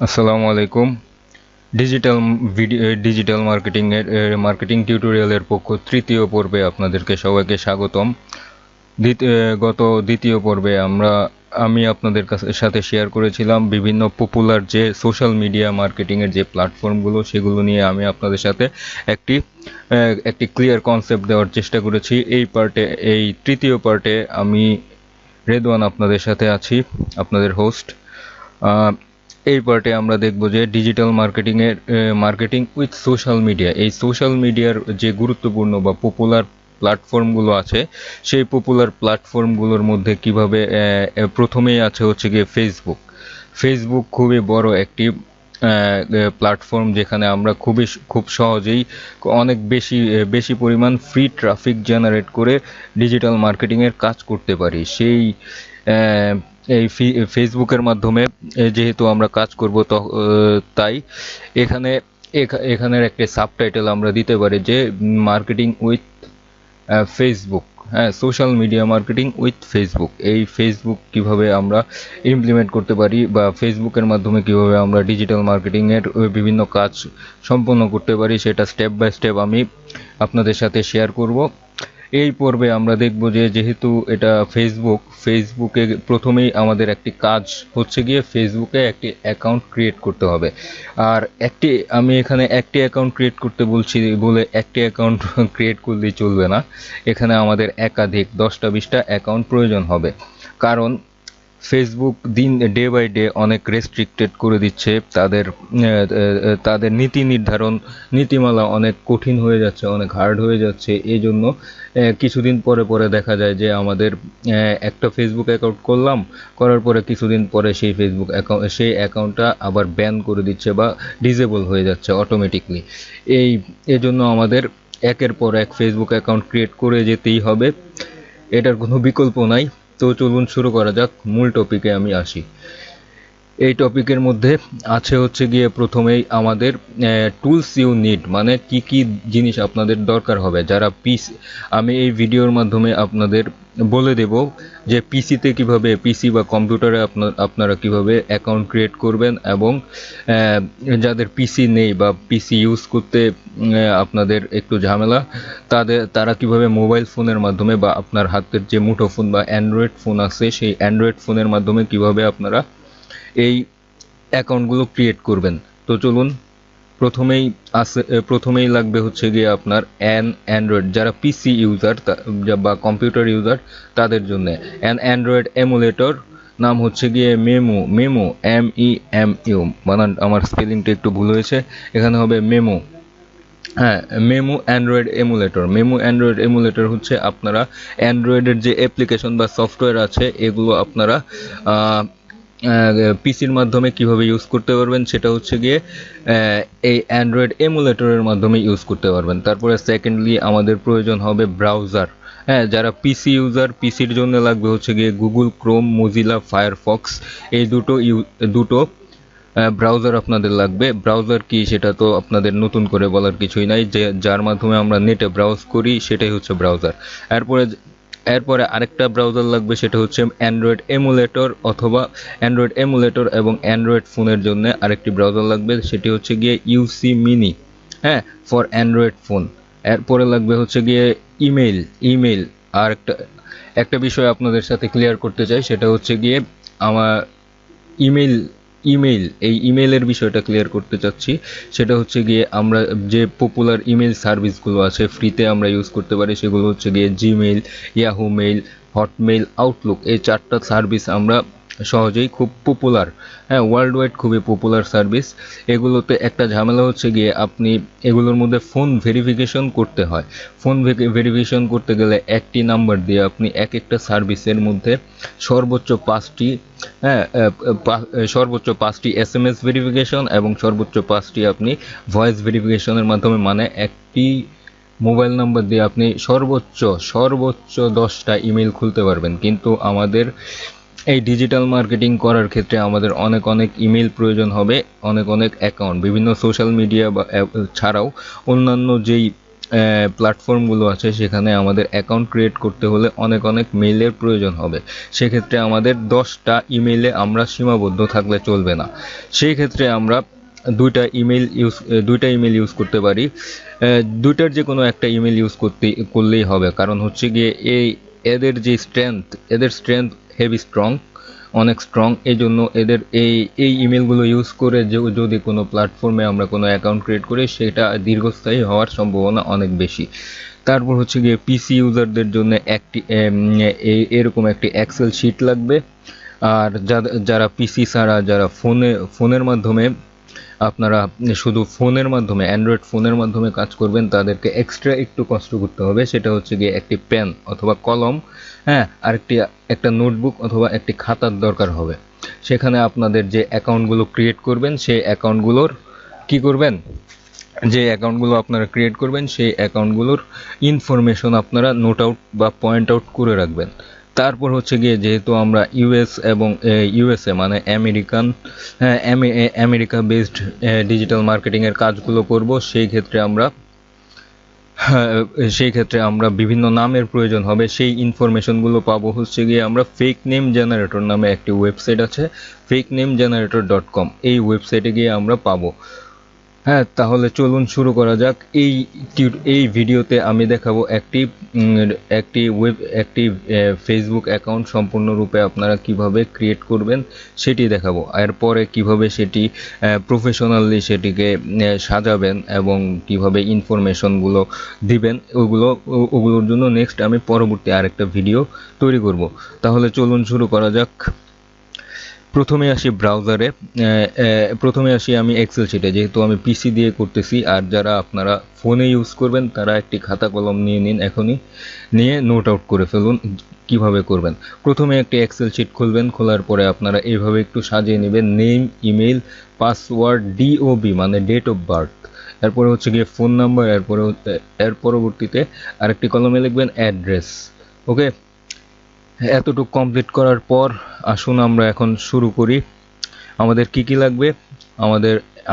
আসসালামু আলাইকুম। Digital marketing টিউটোরিয়ালের পক্ষ তৃতীয় পর্বে আপনাদেরকে সবাইকে স্বাগতম। গত দ্বিতীয় পর্বে আমি আপনাদের সাথে শেয়ার করেছিলাম বিভিন্ন পপুলার যে সোশ্যাল মিডিয়া মার্কেটিংয়ের যে প্ল্যাটফর্মগুলো, সেগুলো নিয়ে আমি আপনাদের সাথে একটি একটি ক্লিয়ার কনসেপ্ট দেওয়ার চেষ্টা করেছি। এই তৃতীয় পার্টে আমি রেদওয়ান আপনাদের সাথে আছি, আপনাদের হোস্ট। এই পার্টে আমরা দেখব যে digital marketing with social media, এই সোশ্যাল মিডিয়ার যে গুরুত্বপূর্ণ বা পপুলার প্ল্যাটফর্মগুলো আছে, সেই পপুলার প্ল্যাটফর্মগুলোর মধ্যে কিভাবে প্রথমেই আছে হচ্ছে গিয়ে ফেসবুক খুবই বড় একটি প্ল্যাটফর্ম, যেখানে আমরা খুব সহজেই অনেক বেশি পরিমাণ ফ্রি ট্রাফিক জেনারেট করে ডিজিটাল মার্কেটিংয়ের কাজ করতে পারি। আহ, এই ফেসবুকের মাধ্যমে যেহেতু আমরা কাজ করব, তাই এখানে এখানের একটা সাবটাইটেল আমরা দিতে পারি যে মার্কেটিং উইথ ফেসবুক। হ্যাঁ, social media marketing with Facebook. এই ফেসবুক কিভাবে আমরা ইমপ্লিমেন্ট করতে পারি বা ফেসবুকের মাধ্যমে কিভাবে আমরা ডিজিটাল মার্কেটিংয়ের বিভিন্ন কাজ সম্পন্ন করতে পারি, সেটা স্টেপ বাই স্টেপ আমি আপনাদের সাথে শেয়ার করব। এই পর্বে আমরা দেখব যে যেহেতু এটা ফেসবুকে প্রথমেই আমাদের একটি কাজ হচ্ছে গিয়ে ফেসবুকে একটি অ্যাকাউন্ট ক্রিয়েট করতে হবে। আর আমি এখানে একটি অ্যাকাউন্ট ক্রিয়েট করতে বলছি বলে একটি অ্যাকাউন্ট ক্রিয়েট করলেই চলবে না, এখানে আমাদের একাধিক 10টা 20টা অ্যাকাউন্ট প্রয়োজন হবে। কারণ ফেসবুক ডে বাই ডে অনেক রেস্ট্রিক্টেড করে দিচ্ছে, তাদের নীতিমালা অনেক কঠিন হয়ে যাচ্ছে, অনেক হার্ড হয়ে যাচ্ছে। এই জন্য কিছুদিন পরে পরে দেখা যায় যে আমাদের একটা ফেসবুক অ্যাকাউন্ট করার পরে কিছুদিন পরে সেই অ্যাকাউন্টটা আবার ব্যান করে দিচ্ছে বা ডিসেবল হয়ে যাচ্ছে অটোমেটিকলি। এজন্য আমাদের একের পর এক ফেসবুক অ্যাকাউন্ট ক্রিয়েট করে যেতেই হবে, এটার কোনো বিকল্প নাই। তো চলুন শুরু করা যাক। মূল টপিকে আমি আসি। এই টপিকের মধ্যে আছে হচ্ছে গিয়ে প্রথমেই আমাদের টুলস ইউ নিড, মানে কি কি জিনিস আপনাদের দরকার হবে। আমি এই ভিডিওর মাধ্যমে আপনাদের বলে দেব যে পিসি বা কম্পিউটারে আপনারা কিভাবে অ্যাকাউন্ট ক্রিয়েট করবেন, এবং যাদের পিসি নেই বা পিসি ইউজ করতে আপনাদের একটু ঝামেলা, তারা কিভাবে মোবাইল ফোনের মাধ্যমে বা আপনার হাতের যে মুঠোফোন বা অ্যান্ড্রয়েড ফোন আছে, সেই অ্যান্ড্রয়েড ফোনের মাধ্যমে কিভাবে আপনারা এই অ্যাকাউন্টগুলো ক্রিয়েট করবেন। তো চলুন, প্রথমেই লাগবে হচ্ছে গিয়ে আপনার অ্যান্ড্রয়েড, যারা পিসি ইউজার বা কম্পিউটার ইউজার তাদের জন্য অ্যান্ড্রয়েড এমুলেটর, নাম হচ্ছে গিয়ে মেমো MEMU, বানান আমার স্পেলিংটা একটু ভুল হয়েছে, এখানে হবে মেমো। হ্যাঁ, মেমো অ্যান্ড্রয়েড এমুলেটর হচ্ছে আপনারা অ্যান্ড্রয়েডের যে অ্যাপ্লিকেশন বা সফটওয়্যার আছে, এগুলো আপনারা পিসির মাধ্যমে কিভাবে ইউজ করতে পারবেন, সেটা হচ্ছে গিয়ে এই অ্যান্ড্রয়েড এমুলেটরের মাধ্যমে ইউজ করতে পারবেন। তারপরে সেকেন্ডলি আমাদের প্রয়োজন হবে ব্রাউজার। হ্যাঁ, যারা পিসির জন্য লাগবে হচ্ছে গিয়ে গুগল ক্রোম, মোজিলা ফায়ারফক্স, এই দুটো ব্রাউজার আপনাদের লাগবে। ব্রাউজার কি সেটা তো আপনাদের নতুন করে বলার কিছুই নাই, যার মাধ্যমে আমরা নেটে ব্রাউজ করি সেটাই হচ্ছে ব্রাউজার। এরপরে আরেকটা ব্রাউজার লাগবে, সেটা হচ্ছে অ্যান্ড্রয়েড এমুলেটর এবং অ্যান্ড্রয়েড ফোনের জন্য আরেকটি ব্রাউজার লাগবে, সেটি হচ্ছে গিয়ে ইউসি মিনি। হ্যাঁ, ফর অ্যান্ড্রয়েড ফোন। এরপরে লাগবে হচ্ছে গিয়ে ইমেইল। আর একটা বিষয় আপনাদের সাথে ক্লিয়ার করতে চাই, সেটা হচ্ছে গিয়ে আমার ইমেইল এই ইমেইলের বিষয়টা ক্লিয়ার করতে চাচ্ছি। সেটা হচ্ছে গিয়ে আমরা যে পপুলার ইমেল সার্ভিসগুলো আছে ফ্রিতে আমরা ইউজ করতে পারি, সেগুলো হচ্ছে গিয়ে Gmail, Yahoo mail, Hotmail, Outlook. এই 4টা সার্ভিস আমরা সহজেই খুব পপুলার, হ্যাঁ, ওয়ার্ল্ড ওয়াইড খুবই পপুলার সার্ভিস। এগুলোতে একটা ঝামেলা হচ্ছে গিয়ে আপনি এগুলোর মধ্যে ফোন ভেরিফিকেশন করতে হয়। ফোন ভেরিফিকেশন করতে গেলে একটি নাম্বার দিয়ে আপনি একটা সার্ভিসের মধ্যে সর্বোচ্চ 5টি, হ্যাঁ, সর্বোচ্চ 5টি SMS ভেরিফিকেশন এবং সর্বোচ্চ 5টি আপনি ভয়েস ভেরিফিকেশনের মাধ্যমে, মানে একটি মোবাইল নাম্বার দিয়ে আপনি সর্বোচ্চ 10টা ইমেল খুলতে পারবেন। কিন্তু আমাদের এই ডিজিটাল মার্কেটিং করার ক্ষেত্রে আমাদের অনেক ইমেল প্রয়োজন হবে, অনেক অ্যাকাউন্ট, বিভিন্ন সোশ্যাল মিডিয়া বা ছাড়াও অন্যান্য যেই প্ল্যাটফর্মগুলো আছে সেখানে আমাদের অ্যাকাউন্ট ক্রিয়েট করতে হলে অনেক অনেক মেইলের প্রয়োজন হবে। সেক্ষেত্রে আমাদের 10টা ইমেইলে আমরা সীমাবদ্ধ থাকলে চলবে না। সেই ক্ষেত্রে আমরা দুইটা ইমেল ইউজ করতে পারি। দুইটার যে কোনো একটা ইমেল ইউজ করলেই হবে, কারণ হচ্ছে গিয়ে এদের স্ট্রেংথ হেভি স্ট্রং, অনেক স্ট্রং। এই জন্য এদের এই ইমেলগুলো ইউজ করে যদি কোনো প্ল্যাটফর্মে আমরা কোনো অ্যাকাউন্ট ক্রিয়েট করি সেটা দীর্ঘস্থায়ী হওয়ার সম্ভাবনা অনেক বেশি। তারপর হচ্ছে গিয়ে পিসি ইউজারদের জন্য এরকম একটি এক্সেল শিট লাগবে। আর যারা পিসি ছাড়া, যারা ফোনের মাধ্যমে আপনারা শুধু ফোনের মাধ্যমে, অ্যান্ড্রয়েড ফোনের মাধ্যমে কাজ করবেন, তাদেরকে এক্সট্রা একটু কষ্ট করতে হবে। সেটা হচ্ছে গিয়ে একটি পেন অথবা কলম, হ্যাঁ, আর একটা নোটবুক অথবা একটি খাতার দরকার হবে। সেখানে আপনাদের যে অ্যাকাউন্টগুলো ক্রিয়েট করবেন সেই অ্যাকাউন্টগুলোর কি করবেন, যে অ্যাকাউন্টগুলো আপনারা ক্রিয়েট করবেন সেই অ্যাকাউন্টগুলোর ইনফরমেশন আপনারা নোট আউট বা পয়েন্ট আউট করে রাখবেন। তারপর হচ্ছে গিয়ে যেহেতু আমরা ইউএসএ মানে আমেরিকা বেসড ডিজিটাল মার্কেটিংয়ের কাজগুলো করব, সেই ক্ষেত্রে আমরা বিভিন্ন নামের প্রয়োজন হবে। সেই ইনফরমেশনগুলো পাবো হচ্ছে গিয়ে আমরা ফেক নেম জেনারেটর নামে একটি ওয়েবসাইট আছে, fakenamegenerator.com, এই ওয়েবসাইটে গিয়ে আমরা পাবো। হ্যাঁ, তাহলে চলুন শুরু করা যাক। এই ভিডিওতে আমি দেখাবো একটি ফেসবুক অ্যাকাউন্ট সম্পূর্ণরূপে আপনারা কিভাবে ক্রিয়েট করবেন সেটি দেখাবো। এরপরে কিভাবে সেটি প্রফেশনালি সেটিকে সাজাবেন এবং কিভাবে ইনফরমেশনগুলো দিবেন, ওগুলোর জন্য নেক্সট আমি পরবর্তী আরেকটা ভিডিও তৈরি করব। তাহলে চলুন শুরু করা যাক। প্রথমে আসি আমি এক্সেল শিটে, যেহেতু আমি পিসি দিয়ে করতেছি। আর যারা আপনারা ফোনে ইউজ করবেন তারা একটি খাতা কলম নিয়ে নিন, এখনই নিয়ে নোট আউট করে ফেলুন কিভাবে করবেন। প্রথমে একটি এক্সেল শিট খুলবেন, খোলার পরে আপনারা এইভাবে একটু সাজিয়ে নেবেন, নেম, ইমেল, পাসওয়ার্ড, ডিওবি মানে ডেট অফ বার্থ, এরপরে হচ্ছে গিয়ে ফোন নাম্বার, এর পরবর্তীতে আরেকটি কলমে লিখবেন অ্যাড্রেস। ওকে, এতটুকু কমপ্লিট করার পর আসুন আমরা এখন শুরু করি। আমাদের কি লাগবে,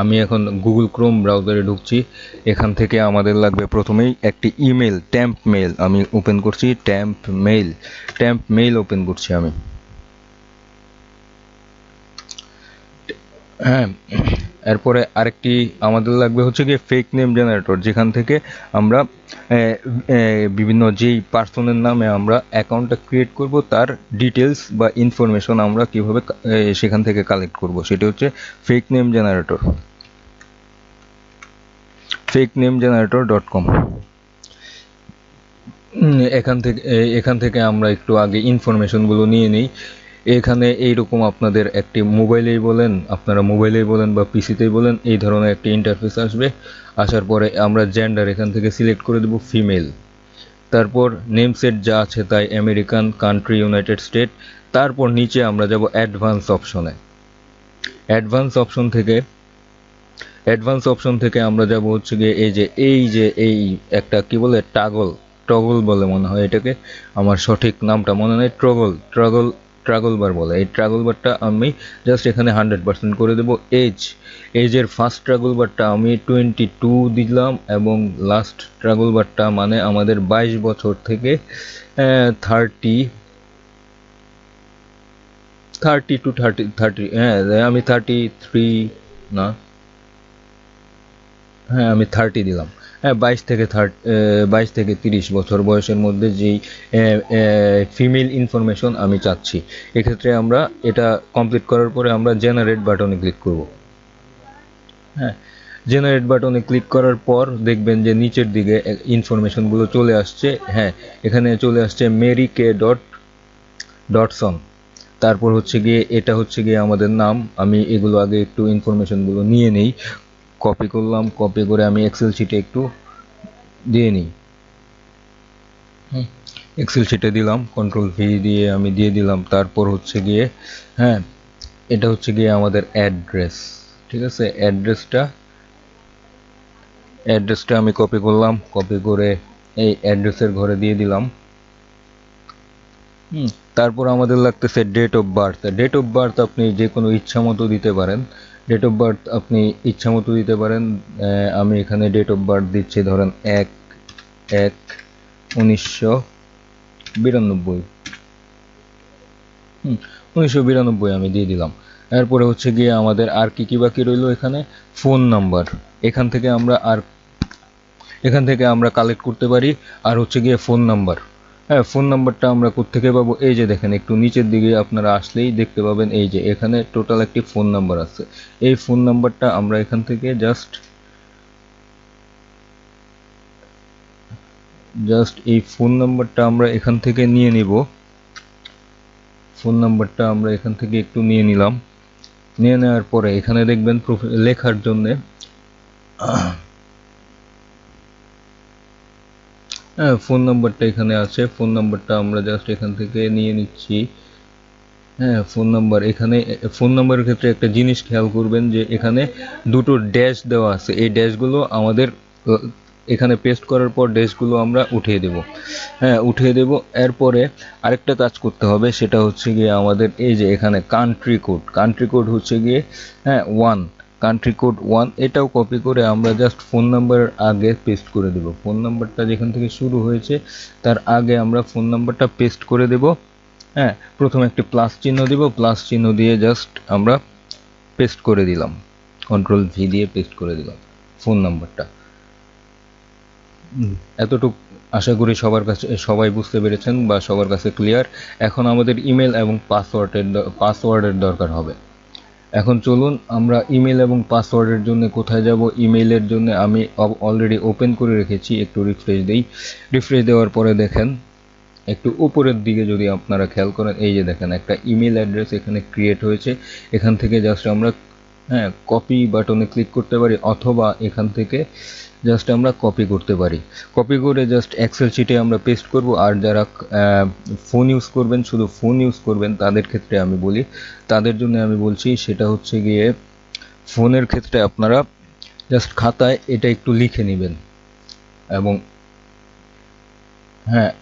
আমি এখন গুগল ক্রোম ব্রাউজারে ঢুকছি। এখান থেকে আমাদের লাগবে প্রথমেই একটি ইমেল, ট্যাম্প মেইল। আমি ওপেন করছি ট্যাম্প মেইল ওপেন করছি আমি। হ্যাঁ, এরপরে আরেকটি আমাদের লাগবে হচ্ছে গিয়ে ফেক নেম জেনারেটর, যেখান থেকে আমরা বিভিন্ন যেই পার্সনের নামে আমরা অ্যাকাউন্টটা ক্রিয়েট করব তার ডিটেলস বা ইনফরমেশন আমরা কিভাবে সেখান থেকে কালেক্ট করব, সেটা হচ্ছে ফেক নেম জেনারেটর, fakenamegenerator.com। এখান থেকে আমরা একটু আগে ইনফরমেশনগুলো নিয়ে নিই। এখানে এইরকম আপনাদের আপনারা মোবাইলেই বলেন বা পিসিতেই বলেন, এই ধরনের একটি ইন্টারফেস আসবে। আসার পরে আমরা জেন্ডার এখান থেকে সিলেক্ট করে দেব ফিমেল। তারপর নেম সেট যা আছে তাই আমেরিকান, কান্ট্রি ইউনাইটেড স্টেট। তারপর নিচে আমরা যাব অ্যাডভান্স অপশন থেকে আমরা যাব হচ্ছে গিয়ে এই একটা কি বলে টগল বলে মনে হয় এটাকে, আমার সঠিক নামটা মনে নেই, ট্রাগল বার বলে। এই ট্রাগল বারটা আমি জাস্ট এখানে 100% করে দেব। এজের ফার্স্ট ট্রাগল বারটা আমি 22 দিলাম এবং লাস্ট ট্রাগল বারটা মানে আমাদের 22 বছর থেকে 30 টু 30, হ্যাঁ আমি 33 না, হ্যাঁ আমি 30 দিলাম। হ্যাঁ, 22 থেকে 30 বছর বয়সের মধ্যে যেই ফিমেল ইনফরমেশন আমি চাচ্ছি। এক্ষেত্রে আমরা এটা কমপ্লিট করার পরে আমরা জেনারেট বাটনে ক্লিক করব। হ্যাঁ, জেনারেট বাটনে ক্লিক করার পর দেখবেন যে নিচের দিকে ইনফরমেশনগুলো চলে আসছে। হ্যাঁ, এখানে চলে আসছে maryk.song। তারপর এটা হচ্ছে গিয়ে আমাদের নাম। আমি এগুলো আগে একটু ইনফরমেশনগুলো নিয়ে নেই, কপি করলাম, কপি করে আমি এক্সেল শিটে একটু দিয়ে নিই। এক্সেল শিটে দিলাম, কন্ট্রোল ভি দিয়ে আমি দিয়ে দিলাম। তারপর হচ্ছে গিয়ে এটা হচ্ছে গিয়ে আমাদের অ্যাড্রেস, ঠিক আছে। অ্যাড্রেসটা আমি কপি করলাম, কপি করে এই অ্যাড্রেসের ঘরে দিয়ে দিলাম। তারপর আমাদের লাগতেছে ডেট অফ বার্থ। আপনি যে কোনো ইচ্ছা মতো দিতে পারেন। আমি এখানে ডেট অফ বার্থ দিচ্ছি ধরেন 1 1992। 1992 আমি দিয়ে দিলাম। এরপরে হচ্ছে গিয়ে আমাদের আর কি বাকি রইলো এখানে, ফোন নাম্বার। এখান থেকে আমরা কালেক্ট করতে পারি। আর হচ্ছে গিয়ে ফোন নাম্বার। হ্যাঁ, ফোন নাম্বারটা আমরা কোত্থেকে পাবো? এই যে দেখেন, একটু নিচের দিকে আপনারা আসলেই দেখতে পাবেন, এই যে এখানে টোটাল একটি ফোন নাম্বার আছে। এই ফোন নাম্বারটা আমরা এখান থেকে জাস্ট এই ফোন নাম্বারটা আমরা এখান থেকে নিয়ে নিব। ফোন নাম্বারটা আমরা এখান থেকে একটু নিয়ে নিলাম। নিয়ে নেওয়ার পরে এখানে দেখবেন লেখার জন্য ফোন নাম্বারটা এখানে আছে। ফোন নাম্বারটা আমরা জাস্ট এখান থেকে নিয়ে নিচ্ছি। হ্যাঁ, ফোন নাম্বার। এখানে ফোন নাম্বারের ক্ষেত্রে একটা জিনিস খেয়াল করবেন যে এখানে দুটো ড্যাশ দেওয়া আছে। এই ড্যাশগুলো আমাদের এখানে পেস্ট করার পর ড্যাশগুলো আমরা উঠিয়ে দেব। হ্যাঁ, উঠিয়ে দেব। এরপরে আরেকটা কাজ করতে হবে, সেটা হচ্ছে গিয়ে আমাদের এই যে এখানে কান্ট্রি কোড হচ্ছে গিয়ে 1, কান্ট্রি কোড 1, এটাও কপি করে আমরা জাস্ট ফোন নাম্বারের আগে পেস্ট করে দেব। ফোন নাম্বারটা যেখান থেকে শুরু হয়েছে তার আগে আমরা ফোন নাম্বারটা পেস্ট করে দেব। হ্যাঁ, প্রথমে একটি প্লাস চিহ্ন দিব, প্লাস চিহ্ন দিয়ে জাস্ট আমরা পেস্ট করে দিলাম, কন্ট্রোল ভি দিয়ে পেস্ট করে দিলাম ফোন নাম্বারটা। এতটুকু আশা করি সবাই বুঝতে পেরেছেন বা সবার কাছে ক্লিয়ার। এখন আমাদের ইমেল এবং পাসওয়ার্ডের দরকার হবে। এখন চলুন আমরা ইমেল এবং পাসওয়ার্ডের জন্য কোথায় যাব। ইমেইলের জন্য আমি অলরেডি ওপেন করে রেখেছি, একটু রিফ্রেশ দেই। রিফ্রেশ দেওয়ার পরে দেখেন একটু উপরের দিকে যদি আপনারা খেয়াল করেন, এই যে দেখেন একটা ইমেল অ্যাড্রেস এখানে ক্রিয়েট হয়েছে। এখান থেকে জাস্ট আমরা কপি বাটনে ক্লিক করতে পারি, অথবা এখান থেকে জাস্ট আমরা কপি করতে পারি। কপি করে জাস্ট এক্সেল শিটে আমরা পেস্ট করব। আর যারা ফোন ইউজ করবেন, শুধু ফোন ইউজ করবেন, তাদের ক্ষেত্রে আমি বলি, তাদের জন্য আমি বলছি, সেটা হচ্ছে গিয়ে ফোনের ক্ষেত্রে আপনারা জাস্ট খাতায় এটা একটু লিখে নেবেন।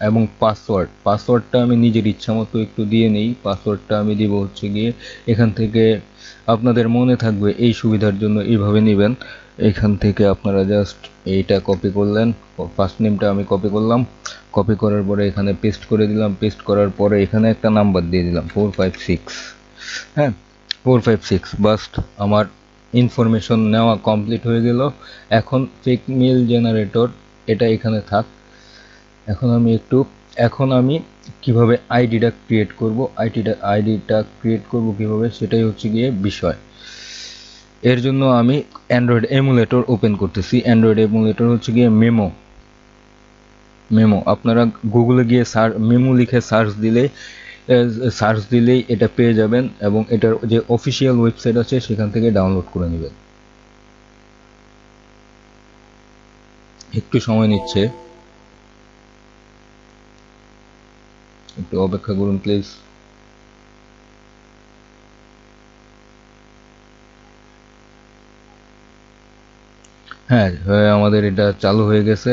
এবং পাসওয়ার্ডটা আমি নিজের ইচ্ছা মতো একটু দিয়ে নেই। পাসওয়ার্ডটা আমি দিব হচ্ছে গিয়ে এখান থেকে, আপনাদের মনে থাকবে এই সুবিধার জন্য এইভাবে নেবেন। এখান থেকে আপনারা জাস্ট এইটা কপি করলেন, ফার্স্ট নেমটা আমি কপি করলাম। কপি করার পরে এখানে পেস্ট করে দিলাম। পেস্ট করার পরে এখানে একটা নাম্বার দিয়ে দিলাম 456। হ্যাঁ, 456। বাস্ট, আমার ইনফরমেশন নেওয়া কমপ্লিট হয়ে গেল। এখন ফেক মেল জেনারেটর এটা এখানে থাক। এখন আমি কিভাবে আইডিটা ক্রিয়েট করব, আইডিটা ক্রিয়েট করব কিভাবে, সেটাই হচ্ছে গিয়ে বিষয়। এর জন্য আমি অ্যান্ড্রয়েড এমুলেটর ওপেন করতেছি। অ্যান্ড্রয়েড এমুলেটর হচ্ছে গিয়ে মেমো। আপনারা গুগলে গিয়ে মেমো লিখে সার্চ দিলেই এটা পেয়ে যাবেন, এবং এটার যে অফিসিয়াল ওয়েবসাইট আছে সেখান থেকে ডাউনলোড করে নেবেন। একটু সময় নিচ্ছে, একটু অপেক্ষা করুন প্লিজ। হ্যাঁ, আমাদের এটা চালু হয়ে গেছে।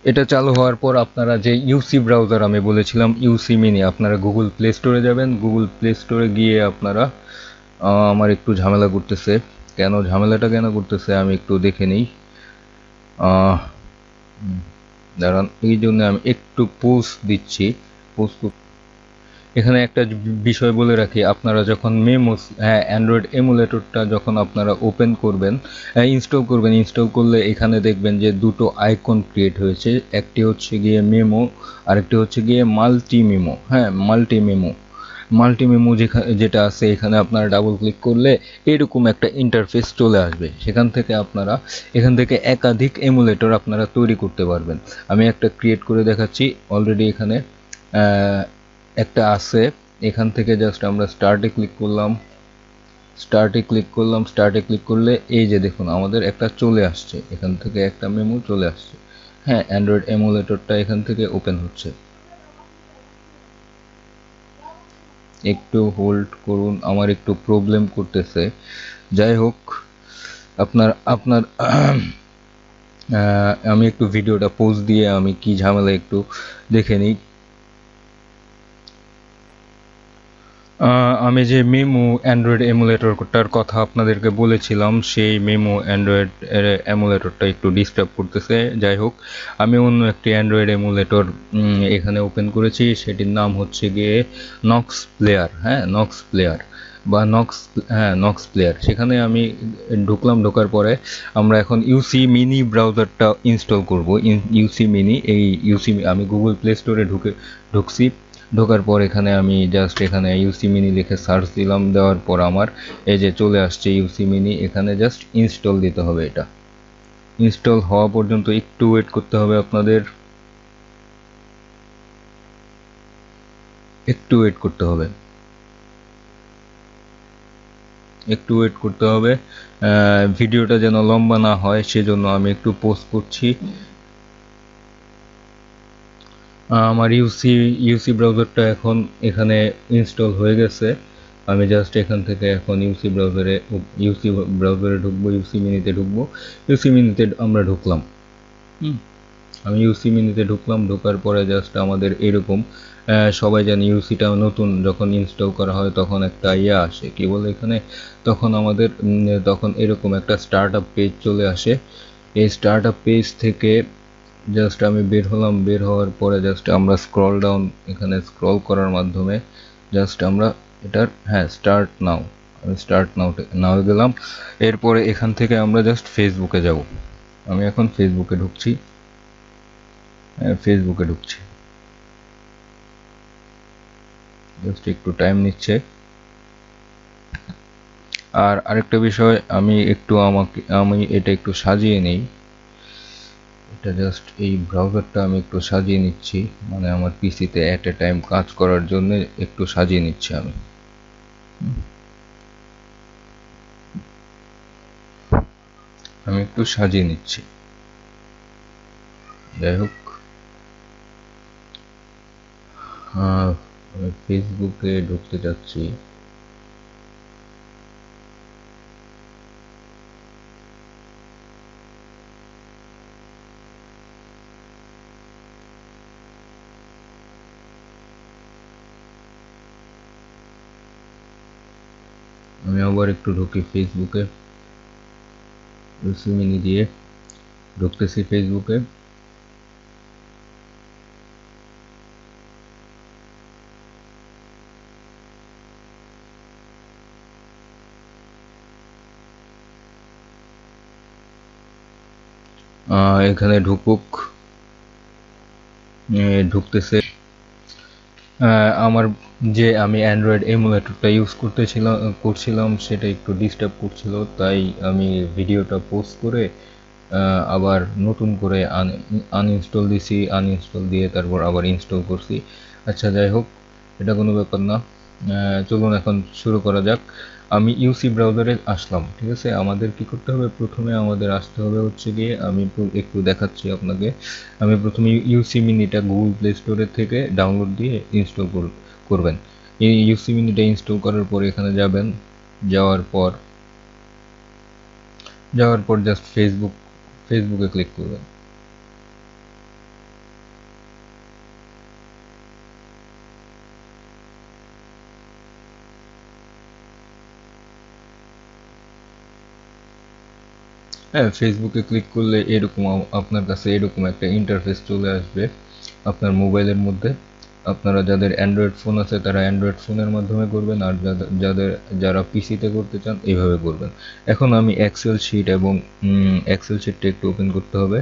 এটা চালু হওয়ার পর আপনারা যে ইউসি ব্রাউজার আমি বলেছিলাম, ইউসি মিনি, আপনারা গুগল প্লে স্টোরে যাবেন। গুগল প্লে স্টোরে গিয়ে আপনারা, আমার একটু ঝামেলা করতেছে, ঝামেলাটা কেন করতেছে আমি একটু দেখে নিই। দাঁড়ান, এই জন্য আমি একটু পোস্ট দিচ্ছি। এখানে একটা বিষয় বলে রাখি, আপনারা যখন অ্যান্ড্রয়েড এমুলেটরটা যখন আপনারা ওপেন করবেন, ইনস্টল করলে এখানে দেখবেন যে দুটো আইকন ক্রিয়েট হয়েছে। একটি হচ্ছে গিয়ে মেমো, আরেকটি হচ্ছে গিয়ে মাল্টিমেমো। মাল্টিমেমো যেটা আছে, এখানে আপনারা ডাবল ক্লিক করলে এরকম একটা ইন্টারফেস চলে আসবে। এখান থেকে একাধিক এমুলেটর আপনারা তৈরি করতে পারবেন। আমি একটা ক্রিয়েট করে দেখাচ্ছি। অলরেডি এখানে একটা আছে। এখান থেকে জাস্ট আমরা স্টার্টে ক্লিক করলে এই যে দেখুন আমাদের একটা চলে আসছে, এখান থেকে একটা মেমো চলে আসছে। হ্যাঁ, অ্যান্ড্রয়েড এমুলেটরটা এখান থেকে ওপেন হচ্ছে। একটু হোল্ড করুন, আমার একটু প্রবলেম করতেছে। যাই হোক, আপনার আমি একটু ভিডিওটা পজ দিয়ে আমি কি ঝামেলা একটু দেখে নিই। আমি যে মেমো অ্যান্ড্রয়েড এমুলেটরটার কথা আপনাদেরকে বলেছিলাম, সেই মেমো অ্যান্ড্রয়েড এমুলেটরটা একটু ডিস্টার্ব করতেছে। যাই হোক, আমি অন্য একটি অ্যান্ড্রয়েড এমুলেটর এখানে ওপেন করেছি, সেটির নাম হচ্ছে গিয়ে নক্স প্লেয়ার। হ্যাঁ, নক্স প্লেয়ার বা নক্স, হ্যাঁ নক্স প্লেয়ার। সেখানে আমি ঢুকলাম, ঢোকার পরে আমরা এখন ইউসি মিনি ব্রাউজারটা ইনস্টল করব। ইউসি মিনি, এই ইউসি আমি গুগল প্লে স্টোরে ঢুকছি। ঢোকার পর এখানে আমি জাস্ট এখানে ইউসি মিনি লিখে সার্চ দিলাম, দেওয়ার পর আমার এই যে চলে আসছে ইউসি মিনি। এখানে জাস্ট ইনস্টল দিতে হবে। এটা ইনস্টল হওয়া পর্যন্ত একটু ওয়েট করতে হবে আপনাদের, একটু ওয়েট করতে হবে, একটু ওয়েট করতে হবে। ভিডিওটা যেন লম্বা না হয় সেজন্য আমি একটু পোস্ট করছি। আমার ইউসি ব্রাউজারটা এখন এখানে ইনস্টল হয়ে গেছে। আমি জাস্ট এখান থেকে এখন ইউসি ব্রাউজারে ঢুকবো, ইউসি মিনিতে ঢুকবো। ইউসি মিনিতে আমরা ঢুকলাম। আমি ইউসি মিনিতে ঢুকলাম, ঢোকার পরে জাস্ট আমাদের এরকম, সবাই জানি ইউসিটা নতুন যখন ইনস্টল করা হয় তখন একটা ইয়ে আসে, কি বলে এখানে, তখন আমাদের তখন এরকম একটা স্টার্ট আপ পেজ চলে আসে। এই স্টার্ট আপ পেজ থেকে জাস্ট আমি বের হলাম। বের হওয়ার পরে জাস্ট আমরা স্ক্রল ডাউন, এখানে স্ক্রল করার মাধ্যমে জাস্ট আমরা এটার, হ্যাঁ স্টার্ট নাও, আমি স্টার্ট নাও গেলাম। এরপরে এখান থেকে আমরা জাস্ট ফেসবুকে যাব। আমি এখন ফেসবুকে ঢুকছি, ফেসবুকে ঢুকছি। জাস্ট একটু টাইম নিচ্ছে। আর আরেকটা বিষয়, আমি এটা একটু সাজিয়ে নেই। এটা জাস্ট এই ব্রাউজারটা আমি একটু সাজিয়ে নিচ্ছি, মানে আমার পিসিতে অ্যাট এ টাইম কাজ করার জন্য একটু সাজিয়ে নিচ্ছি আমি একটু সাজিয়ে নিচ্ছি। যাই হোক, আমি ফেসবুকে ঢুকতে যাচ্ছি। আমি আবার একটু ঢুকি ফেসবুকে, ইউসি মিনি দিয়ে ঢুকতেছি ফেসবুকে। এখানে ঢুকতেছে। আমার যে আমি অ্যান্ড্রয়েড এমুলেটরটা ইউজ করছিলাম সেটা একটু ডিস্টার্ব করছিল, তাই আমি ভিডিওটা পোস্ট করে আবার নতুন করে আনইনস্টল দিছি। আনইনস্টল দিয়ে তারপর আবার ইনস্টল করছি। আচ্ছা, যাই হোক, এটা কোনো ব্যাপার না। চলুন এখন শুরু করা যাক। আমি ইউসি ব্রাউজারে আসলাম, ঠিক আছে। আমাদের কি করতে হবে, প্রথমে আমাদের আসতে হবে হচ্ছে গিয়ে, আমি একটু দেখাচ্ছি আপনাকে। আমি প্রথমে ইউসি মিনিটা গুগল প্লে স্টোরের থেকে ডাউনলোড দিয়ে ইনস্টল করবেন। এই ইউসি মিনিটা ইনস্টল করার পর এখানে যাবেন। যাওয়ার পর জাস্ট ফেসবুকে ক্লিক করবেন। হ্যাঁ, ফেসবুকে ক্লিক করলে এরকম আপনার কাছে এরকম একটা ইন্টারফেস চলে আসবে আপনার মোবাইলের মধ্যে। আপনারা যাদের অ্যান্ড্রয়েড ফোন আছে তারা অ্যান্ড্রয়েড ফোনের মাধ্যমে করবেন, আর যারা পিসিতে করতে চান এইভাবে করবেন। এখন আমি এক্সেল শিটটা একটু ওপেন করতে হবে,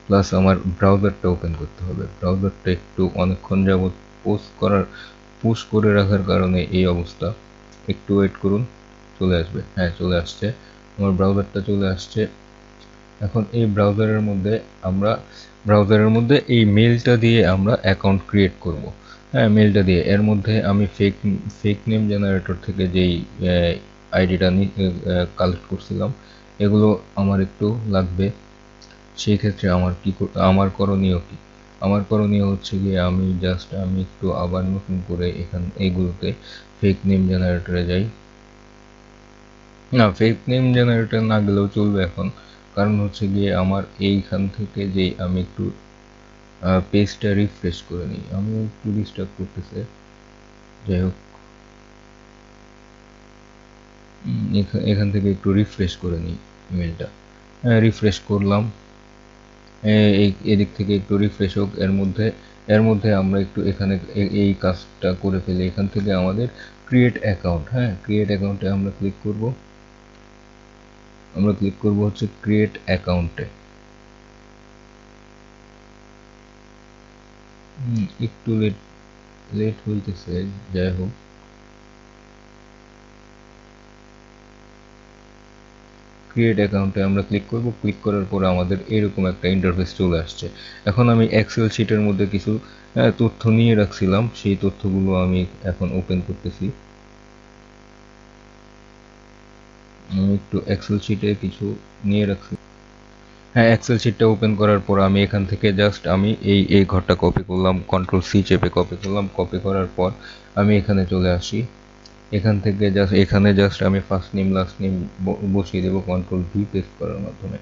প্লাস আমার ব্রাউজারটা ওপেন করতে হবে। ব্রাউজারটা একটু অনেকক্ষণ যাবত পুশ করে রাখার কারণে এই অবস্থা। একটু ওয়েট করুন, চলে আসবে। হ্যাঁ, চলে আসছে, আমার ব্রাউজারটা চলে আসছে। এখন এই ব্রাউজারের মধ্যে এই মেলটা দিয়ে আমরা অ্যাকাউন্ট ক্রিয়েট করব। হ্যাঁ, মেলটা দিয়ে এর মধ্যে আমি ফেক নেম জেনারেটর থেকে যেই আইডিটা কালেক্ট করছিলাম এগুলো আমার একটু লাগবে। সেই ক্ষেত্রে আমার করণীয় কি, আমার করণীয় হচ্ছে গিয়ে আমি একটু আবার নতুন করে এইগুলোতে ফেক নেম জেনারেটরে যাই। না, ফেক নেম জেনারেটর না গেলেও চলবে এখন, কারণ হচ্ছে গিয়ে আমার এইখান থেকে যে আমি একটু পেজটা রিফ্রেশ করে নিই, আমি একটু ডিস্টার্ব করতেছে। যাই হোক, এখান থেকে একটু রিফ্রেশ করে নিই ইমেলটা। রিফ্রেশ করলাম, এদিক থেকে একটু রিফ্রেশ হোক। এর মধ্যে আমরা একটু এখানে এই কাজটা করে ফেলি। এখান থেকে আমাদের ক্রিয়েট অ্যাকাউন্ট, ক্রিয়েট অ্যাকাউন্টে আমরা ক্লিক করব হচ্ছে ক্রিয়েট অ্যাকাউন্টে। একটু লেট হইতেছে, যাই হোক। ক্রিয়েট অ্যাকাউন্টে আমরা ক্লিক করব। ক্লিক করার পর আমাদের এরকম একটা ইন্টারফেস চলে আসছে। এখন আমি এক্সেল শিটের মধ্যে কিছু তথ্য নিয়ে রাখছিলাম, সেই তথ্যগুলো আমি এখন ওপেন করতেছি। আমি একটু এক্সেল শিটে কিছু নিয়ে রাখছি। এক্সেল শিটটা ওপেন করার পর আমি এখান থেকে জাস্ট আমি এই ঘরটা কপি করলাম, কন্ট্রোল সি চেপে কপি করলাম। কপি করার পর আমি এখানে চলে আসি। এখানে জাস্ট আমি ফার্স্ট নেম লাস্ট নেম বসিয়ে দেবো কন্ট্রোল ভি পেস্ট করার মাধ্যমে।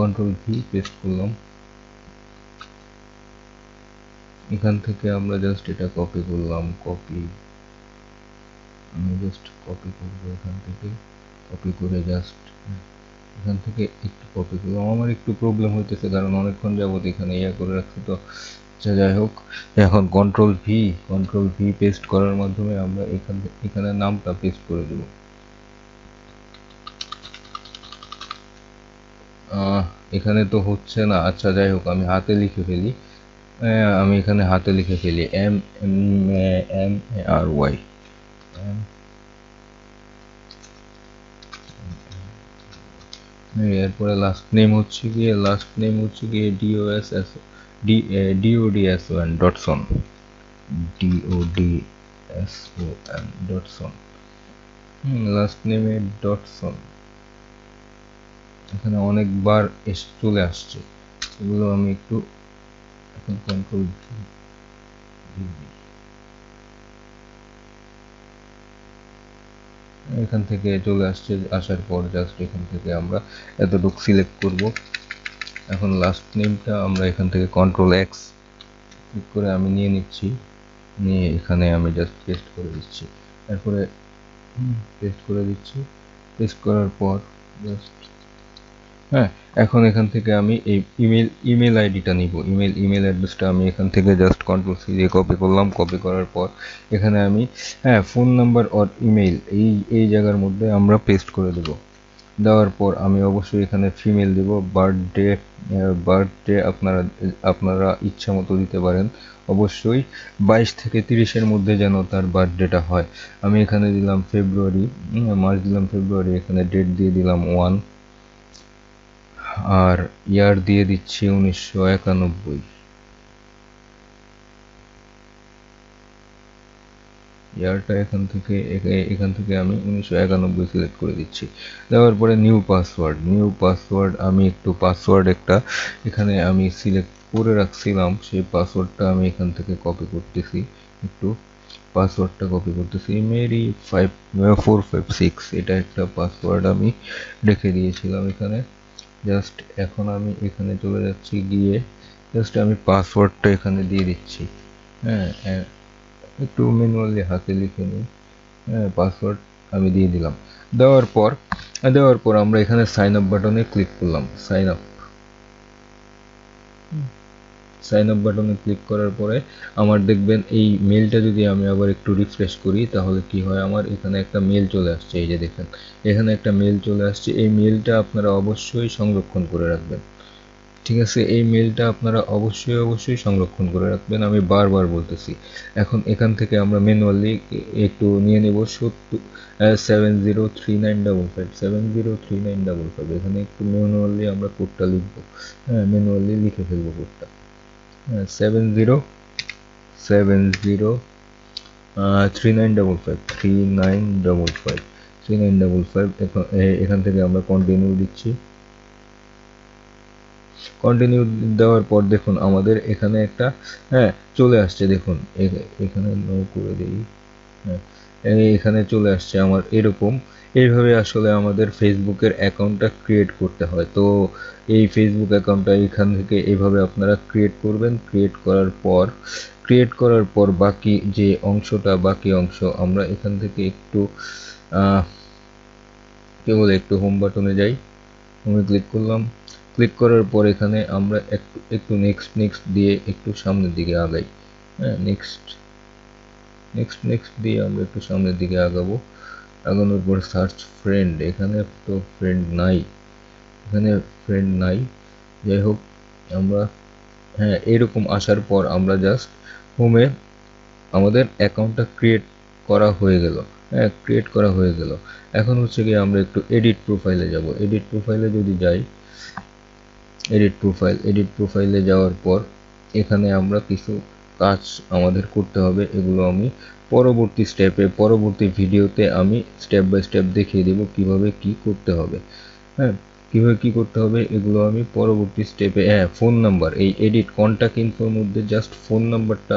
কন্ট্রোল ভি পেস্ট করলাম। এখান থেকে আমরা জাস্ট এটা কপি করলাম। আমি জাস্ট কপি করবো এখান থেকে। কপি করে জাস্ট এখান থেকে একটু কপি করলাম। আমার একটু প্রবলেম হইতেছে কারণ অনেকক্ষণ যাবত এখানে করে রাখছি তো। আচ্ছা, যাই হোক। এখন কন্ট্রোল ভি পেস্ট করার মাধ্যমে আমরা এখানে নামটা পেস্ট করে দেব। এখানে তো হচ্ছে না। আচ্ছা, যাই হোক, আমি হাতে লিখে ফেলি। MARY। এরপরে লাস্ট নেম হচ্ছে গিয়ে DODSON ডটসন। লাস্ট নেমে ডটসন। এখানে অনেকবার চলে আসছে, এগুলো আমি একটু এখন কন্ট্রোল এখান থেকে চলে আসছে। আসার পর জাস্ট এখান থেকে আমরা এতটুকু সিলেক্ট করব। এখন লাস্ট নেমটা আমরা এখান থেকে কন্ট্রোল এক্স ক্লিক করে আমি নিয়ে নিচ্ছি। নিয়ে এখানে আমি জাস্ট পেস্ট করে দিচ্ছি। এরপরে পেস্ট করার পর জাস্ট এখন এখান থেকে আমি এই ইমেল আইডিটা নিব। ইমেল অ্যাড্রেসটা আমি এখান থেকে জাস্ট কন্ট্রোল সি দিয়ে কপি করলাম। কপি করার পর এখানে আমি ফোন নাম্বার অর ইমেল এই জায়গার মধ্যে আমরা পেস্ট করে দেব। দেওয়ার পর আমি অবশ্যই এখানে ফিমেল দেব। বার্থডে আপনারা ইচ্ছা মতো দিতে পারেন। অবশ্যই 22 থেকে 30-এর মধ্যে যেন তার বার্থডেটা হয়। আমি এখানে দিলাম ফেব্রুয়ারি, মাস দিলাম ফেব্রুয়ারি। এখানে ডেট দিয়ে দিলাম 1, আর ইয়ার দিয়ে দিচ্ছি 1991। ইয়ারটা এখান থেকে আমি 1991 সিলেক্ট করে দিচ্ছি। দেওয়ার পরে নিউ পাসওয়ার্ড আমি একটু একটা এখানে আমি সিলেক্ট করে রাখছিলাম, সেই পাসওয়ার্ডটা আমি এখান থেকে কপি করতেছি। মেরি 5456 এটা একটা পাসওয়ার্ড আমি রেখে দিয়েছিলাম এখানে। জাস্ট এখন আমি এখানে চলে যাচ্ছি, গিয়ে জাস্ট আমি পাসওয়ার্ডটা এখানে দিয়ে দিচ্ছি। একটু ম্যানুয়ালি হাতে লিখে নিই। পাসওয়ার্ড আমি দিয়ে দিলাম। দেওয়ার পর আমরা এখানে সাইন আপ বাটনে ক্লিক করলাম। সাইন আপ বাটনে ক্লিক করার পরে আমার দেখবেন এই মেলটা যদি আমি আবার একটু রিফ্রেশ করি তাহলে কি হয়, আমার এখানে একটা মেল চলে আসছে। এই যে দেখেন, এখানে একটা মেল চলে আসছে। এই মেলটা আপনারা অবশ্যই সংরক্ষণ করে রাখবেন। ঠিক আছে, এই মেলটা আপনারা অবশ্যই সংরক্ষণ করে রাখবেন, আমি বারবার বলতেছি। এখন এখান থেকে আমরা ম্যানুয়ালি একটু নিয়ে নেব 703955 এখানে একটু ম্যানুয়ালি আমরা কোডটা লিখবো। ম্যানুয়ালি লিখে ফেলবো কোডটা। 3955 এখান থেকে আমরা কন্টিনিউ দিচ্ছি। কন্টিনিউ দেওয়ার পর দেখুন আমাদের এখানে একটা চলে আসছে। দেখুন এখানে নো করে দিই। এখানে চলে আসছে আমার এরকম। এইভাবে আসলে আমাদের ফেসবুকের অ্যাকাউন্টটা ক্রিয়েট করতে হয়। তো এই ফেসবুক অ্যাকাউন্টটা এখান থেকে এইভাবে আপনারা ক্রিয়েট করবেন। ক্রিয়েট করার পর বাকি অংশ আমরা এখান থেকে একটু কেবল একটু হোম বাটনে যাই, হোমে ক্লিক করলাম। ক্লিক করার পর এখানে আমরা একটু নেক্সট দিয়ে একটু সামনের দিকে আগাই। হ্যাঁ, নেক্সট দিয়ে আমরা একটু সামনের দিকে আগাবো। আগানোর পর সার্চ ফ্রেন্ড, এখানে তো ফ্রেন্ড নাই, যাই হোক আমরা, হ্যাঁ এরকম আসার পর আমরা জাস্ট হোমে আমাদের অ্যাকাউন্টটা ক্রিয়েট করা হয়ে গেল। হ্যাঁ, ক্রিয়েট করা হয়ে গেল। এখন হচ্ছে কি আমরা একটু এডিট প্রোফাইলে যাব। এডিট প্রোফাইলে যদি যাই, এডিট প্রোফাইলে যাওয়ার পর এখানে আমরা কিছু কাজ আমাদের করতে হবে। এগুলো আমি পরবর্তী ভিডিওতে আমি স্টেপ বাই স্টেপ দেখিয়ে দেব কিভাবে কি করতে হবে। হ্যাঁ, কিভাবে কি করতে হবে এগুলো আমি পরবর্তী স্টেপে, হ্যাঁ ফোন নাম্বার, এই এডিট কন্ট্যাক্ট ইনফোর মধ্যে জাস্ট ফোন নাম্বারটা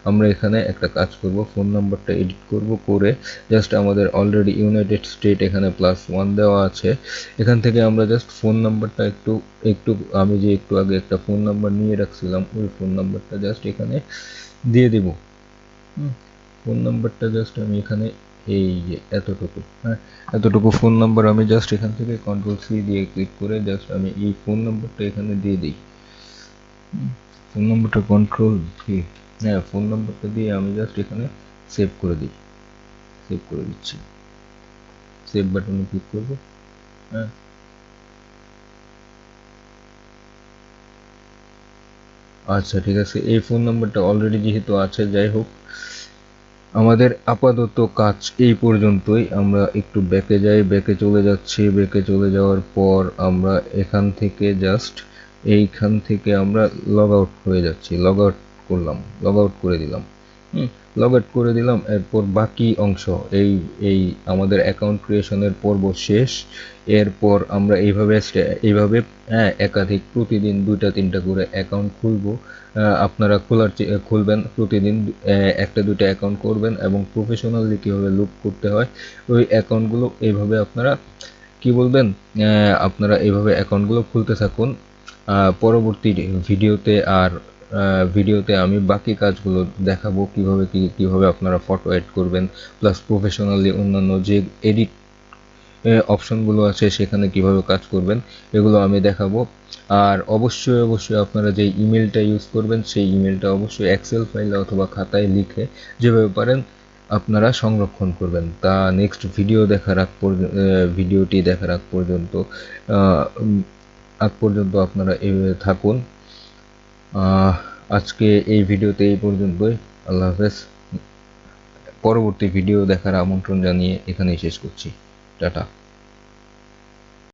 আমরা এখানে একটা কাজ করব, ফোন নাম্বারটা এডিট করব, করে জাস্ট আমাদের অলরেডি ইউনাইটেড স্টেট এখানে +1 দেওয়া আছে, এখান থেকে আমরা জাস্ট ফোন নাম্বারটা একটু আমি যে একটু আগে একটা ফোন নাম্বার নিয়ে রাখছিলাম ওই ফোন নাম্বারটা জাস্ট এখানে দিয়ে দেব। ফোন নাম্বারটা জাস্ট আমি এখানে এই যে এতটুকু ফোন নাম্বার আমি জাস্ট এখান থেকে Ctrl+C দিয়ে ক্লিক করে জাস্ট আমি এই ফোন নাম্বারটা এখানে দিয়ে দিই। ফোন নাম্বারটা Ctrl+V, হ্যাঁ ফোন নাম্বারটা দিয়ে আমি জাস্ট এখানে সেভ করে দিচ্ছি। সেভ বাটনে ক্লিক করব। হ্যাঁ, আচ্ছা ঠিক আছে, এই ফোন নাম্বারটা অলরেডি যেহেতু আছে, যাই হোক আমাদের আপাতত কাজ এই পর্যন্তই। আমরা একটু ব্যাকে যাই, ব্যাকে চলে যাওয়ার পর আমরা এখান থেকে জাস্ট এইখান থেকে আমরা লগ আউট হয়ে যাচ্ছি, লগ আউট করে দিলাম। এরপর বাকি অংশ এই আমাদের অ্যাকাউন্ট ক্রিয়েশনের পর্ব শেষ। এরপর আমরা এইভাবে হ্যাঁ একাধিক প্রতিদিন 2টা-3টা করে অ্যাকাউন্ট খুলবো। আপনারা খুলবেন প্রতিদিন, 1টা-2টা অ্যাকাউন্ট করবেন এবং প্রফেশনালি কীভাবে লুক করতে হয় ওই অ্যাকাউন্টগুলো এইভাবে আপনারা আপনারা এইভাবে অ্যাকাউন্টগুলো খুলতে থাকুন। পরবর্তী ভিডিওতে আমি বাকি কাজগুলো দেখাবো, কিভাবে আপনারা ফটো এড করবেন, প্লাস প্রফেশনালি অন্যান্য যে এডিট অপশনগুলো আছে সেখানে কিভাবে কাজ করবেন এগুলো আমি দেখাবো। আর অবশ্যই আপনারা যে ইমেলটা ইউজ করবেন সেই ইমেলটা অবশ্যই এক্সেল ফাইলে অথবা খাতায় লিখে যেভাবে পারেন আপনারা সংরক্ষণ করবেন। তা নেক্সট ভিডিওটি দেখার আগ পর্যন্ত আপনারা এভাবে থাকুন। আজকে এই ভিডিওতে এই পর্যন্তই। আল্লাহ হাফেজ। পরবর্তী ভিডিও দেখার আমন্ত্রণ জানিয়ে এখানেই শেষ করছি। টাটা।